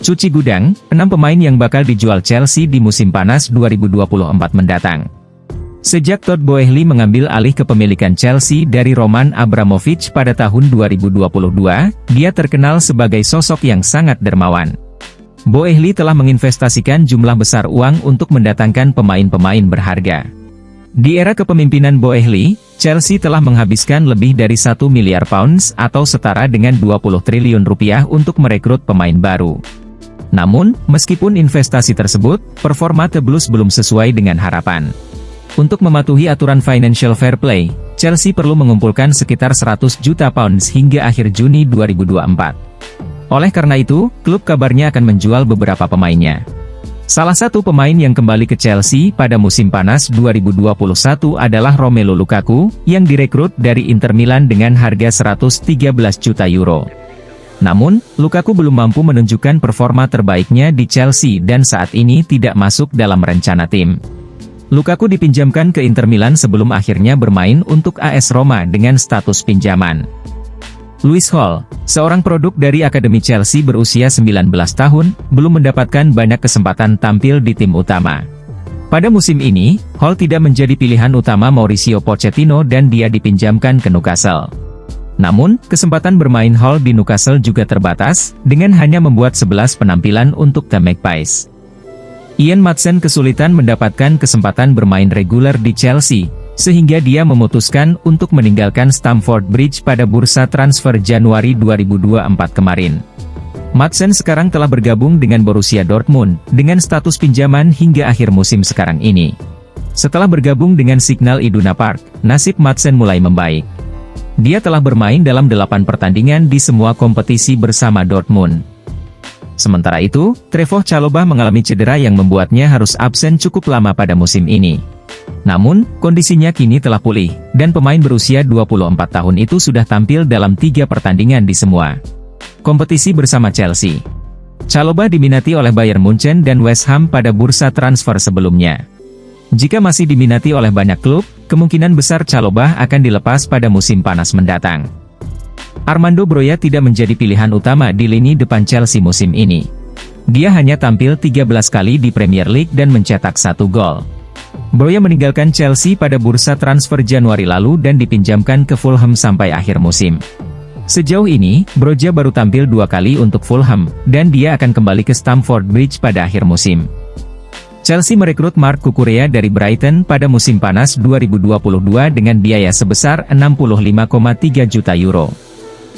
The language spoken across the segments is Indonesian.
Cuci gudang, 6 pemain yang bakal dijual Chelsea di musim panas 2024 mendatang. Sejak Todd Boehly mengambil alih kepemilikan Chelsea dari Roman Abramovich pada tahun 2022, dia terkenal sebagai sosok yang sangat dermawan. Boehly telah menginvestasikan jumlah besar uang untuk mendatangkan pemain-pemain berharga. Di era kepemimpinan Boehly, Chelsea telah menghabiskan lebih dari 1 miliar pounds atau setara dengan 20 triliun rupiah untuk merekrut pemain baru. Namun, meskipun investasi tersebut, performa The Blues belum sesuai dengan harapan. Untuk mematuhi aturan financial fair play, Chelsea perlu mengumpulkan sekitar 100 juta pounds hingga akhir Juni 2024. Oleh karena itu, klub kabarnya akan menjual beberapa pemainnya. Salah satu pemain yang kembali ke Chelsea pada musim panas 2021 adalah Romelu Lukaku, yang direkrut dari Inter Milan dengan harga 113 juta euro. Namun, Lukaku belum mampu menunjukkan performa terbaiknya di Chelsea dan saat ini tidak masuk dalam rencana tim. Lukaku dipinjamkan ke Inter Milan sebelum akhirnya bermain untuk AS Roma dengan status pinjaman. Lewis Hall, seorang produk dari Akademi Chelsea berusia 19 tahun, belum mendapatkan banyak kesempatan tampil di tim utama. Pada musim ini, Hall tidak menjadi pilihan utama Mauricio Pochettino dan dia dipinjamkan ke Newcastle. Namun, kesempatan bermain Hall di Newcastle juga terbatas, dengan hanya membuat 11 penampilan untuk The Magpies. Ian Maatsen kesulitan mendapatkan kesempatan bermain reguler di Chelsea, sehingga dia memutuskan untuk meninggalkan Stamford Bridge pada bursa transfer Januari 2024 kemarin. Maatsen sekarang telah bergabung dengan Borussia Dortmund, dengan status pinjaman hingga akhir musim sekarang ini. Setelah bergabung dengan Signal Iduna Park, nasib Maatsen mulai membaik. Dia telah bermain dalam 8 pertandingan di semua kompetisi bersama Dortmund. Sementara itu, Trevoh Chalobah mengalami cedera yang membuatnya harus absen cukup lama pada musim ini. Namun, kondisinya kini telah pulih, dan pemain berusia 24 tahun itu sudah tampil dalam 3 pertandingan di semua kompetisi bersama Chelsea. Chalobah diminati oleh Bayern Munchen dan West Ham pada bursa transfer sebelumnya. Jika masih diminati oleh banyak klub, kemungkinan besar Chalobah akan dilepas pada musim panas mendatang. Armando Broja tidak menjadi pilihan utama di lini depan Chelsea musim ini. Dia hanya tampil 13 kali di Premier League dan mencetak 1 gol. Broja meninggalkan Chelsea pada bursa transfer Januari lalu dan dipinjamkan ke Fulham sampai akhir musim. Sejauh ini, Broja baru tampil 2 kali untuk Fulham, dan dia akan kembali ke Stamford Bridge pada akhir musim. Chelsea merekrut Marc Cucurella dari Brighton pada musim panas 2022 dengan biaya sebesar 65,3 juta euro.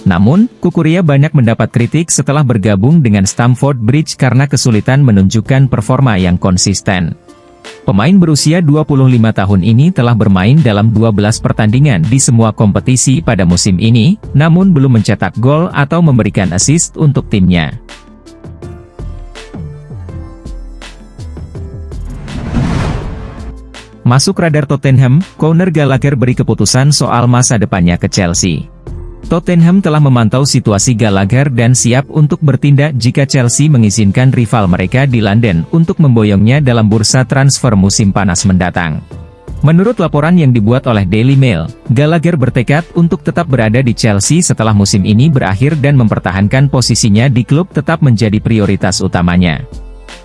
Namun, Cucurella banyak mendapat kritik setelah bergabung dengan Stamford Bridge karena kesulitan menunjukkan performa yang konsisten. Pemain berusia 25 tahun ini telah bermain dalam 12 pertandingan di semua kompetisi pada musim ini, namun belum mencetak gol atau memberikan assist untuk timnya. Masuk radar Tottenham, Conor Gallagher beri keputusan soal masa depannya ke Chelsea. Tottenham telah memantau situasi Gallagher dan siap untuk bertindak jika Chelsea mengizinkan rival mereka di London untuk memboyongnya dalam bursa transfer musim panas mendatang. Menurut laporan yang dibuat oleh Daily Mail, Gallagher bertekad untuk tetap berada di Chelsea setelah musim ini berakhir dan mempertahankan posisinya di klub tetap menjadi prioritas utamanya.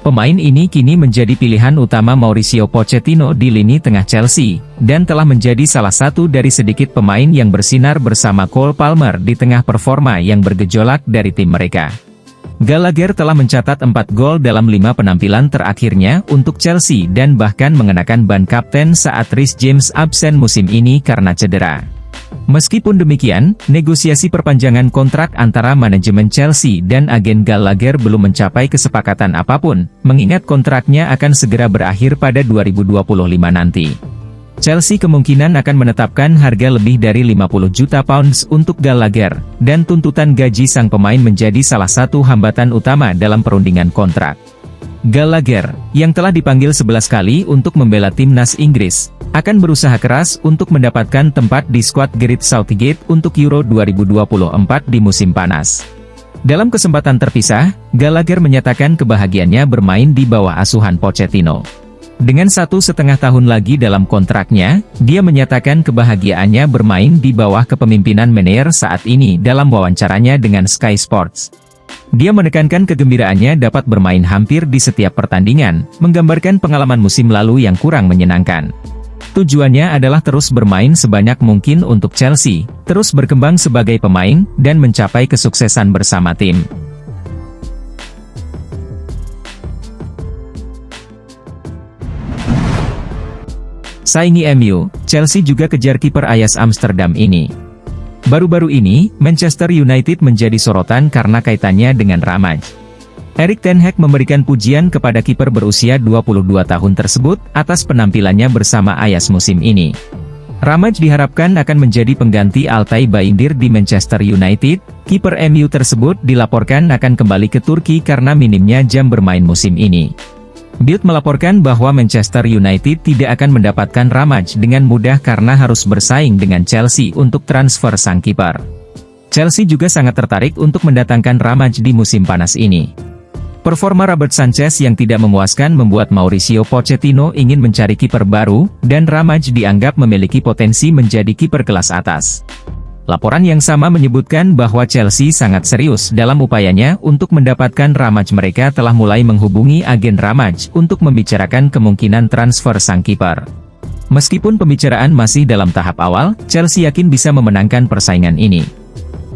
Pemain ini kini menjadi pilihan utama Mauricio Pochettino di lini tengah Chelsea, dan telah menjadi salah satu dari sedikit pemain yang bersinar bersama Cole Palmer di tengah performa yang bergejolak dari tim mereka. Gallagher telah mencatat 4 gol dalam 5 penampilan terakhirnya untuk Chelsea dan bahkan mengenakan ban kapten saat Reece James absen musim ini karena cedera. Meskipun demikian, negosiasi perpanjangan kontrak antara manajemen Chelsea dan agen Gallagher belum mencapai kesepakatan apapun, mengingat kontraknya akan segera berakhir pada 2025 nanti. Chelsea kemungkinan akan menetapkan harga lebih dari 50 juta pounds untuk Gallagher, dan tuntutan gaji sang pemain menjadi salah satu hambatan utama dalam perundingan kontrak. Gallagher, yang telah dipanggil 11 kali untuk membela timnas Inggris, akan berusaha keras untuk mendapatkan tempat di skuad Gareth Southgate untuk Euro 2024 di musim panas. Dalam kesempatan terpisah, Gallagher menyatakan kebahagiaannya bermain di bawah asuhan Pochettino. Dengan 1,5 tahun lagi dalam kontraknya, dia menyatakan kebahagiaannya bermain di bawah kepemimpinan Meneer saat ini dalam wawancaranya dengan Sky Sports. Dia menekankan kegembiraannya dapat bermain hampir di setiap pertandingan, menggambarkan pengalaman musim lalu yang kurang menyenangkan. Tujuannya adalah terus bermain sebanyak mungkin untuk Chelsea, terus berkembang sebagai pemain, dan mencapai kesuksesan bersama tim. Saingi MU, Chelsea juga kejar kiper Ajax Amsterdam ini. Baru-baru ini, Manchester United menjadi sorotan karena kaitannya dengan Ramaj. Erik ten Hag memberikan pujian kepada kiper berusia 22 tahun tersebut, atas penampilannya bersama Ajax musim ini. Ramaj diharapkan akan menjadi pengganti Altay Bayındır di Manchester United. Kiper MU tersebut dilaporkan akan kembali ke Turki karena minimnya jam bermain musim ini. Bild melaporkan bahwa Manchester United tidak akan mendapatkan Ramaj dengan mudah karena harus bersaing dengan Chelsea untuk transfer sang kiper. Chelsea juga sangat tertarik untuk mendatangkan Ramaj di musim panas ini. Performa Robert Sanchez yang tidak memuaskan membuat Mauricio Pochettino ingin mencari kiper baru, dan Ramaj dianggap memiliki potensi menjadi kiper kelas atas. Laporan yang sama menyebutkan bahwa Chelsea sangat serius dalam upayanya untuk mendapatkan Ramaj. Mereka telah mulai menghubungi agen Ramaj untuk membicarakan kemungkinan transfer sang kiper. Meskipun pembicaraan masih dalam tahap awal, Chelsea yakin bisa memenangkan persaingan ini.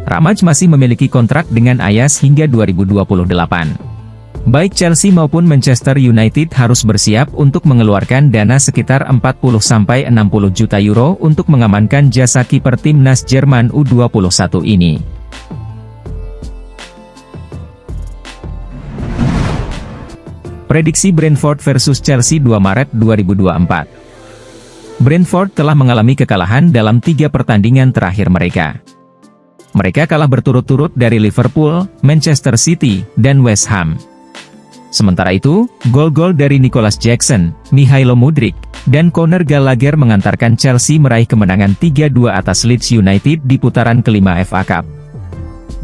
Ramaj masih memiliki kontrak dengan Ajax hingga 2028. Baik Chelsea maupun Manchester United harus bersiap untuk mengeluarkan dana sekitar 40-60 juta euro untuk mengamankan jasa kiper timnas Jerman U21 ini. Prediksi Brentford versus Chelsea 2 Maret 2024. Brentford telah mengalami kekalahan dalam 3 pertandingan terakhir mereka. Mereka kalah berturut-turut dari Liverpool, Manchester City, dan West Ham. Sementara itu, gol-gol dari Nicolas Jackson, Mihailo Mudryk, dan Conor Gallagher mengantarkan Chelsea meraih kemenangan 3-2 atas Leeds United di putaran kelima FA Cup.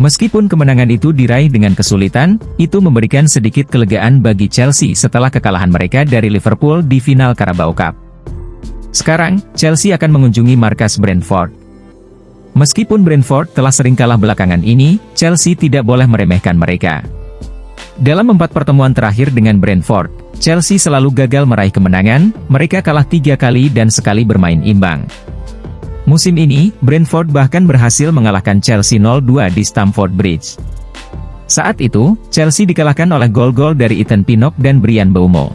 Meskipun kemenangan itu diraih dengan kesulitan, itu memberikan sedikit kelegaan bagi Chelsea setelah kekalahan mereka dari Liverpool di final Carabao Cup. Sekarang, Chelsea akan mengunjungi markas Brentford. Meskipun Brentford telah sering kalah belakangan ini, Chelsea tidak boleh meremehkan mereka. Dalam 4 pertemuan terakhir dengan Brentford, Chelsea selalu gagal meraih kemenangan, mereka kalah 3 kali dan sekali bermain imbang. Musim ini, Brentford bahkan berhasil mengalahkan Chelsea 0-2 di Stamford Bridge. Saat itu, Chelsea dikalahkan oleh gol-gol dari Ethan Pinnock dan Bryan Mbeumo.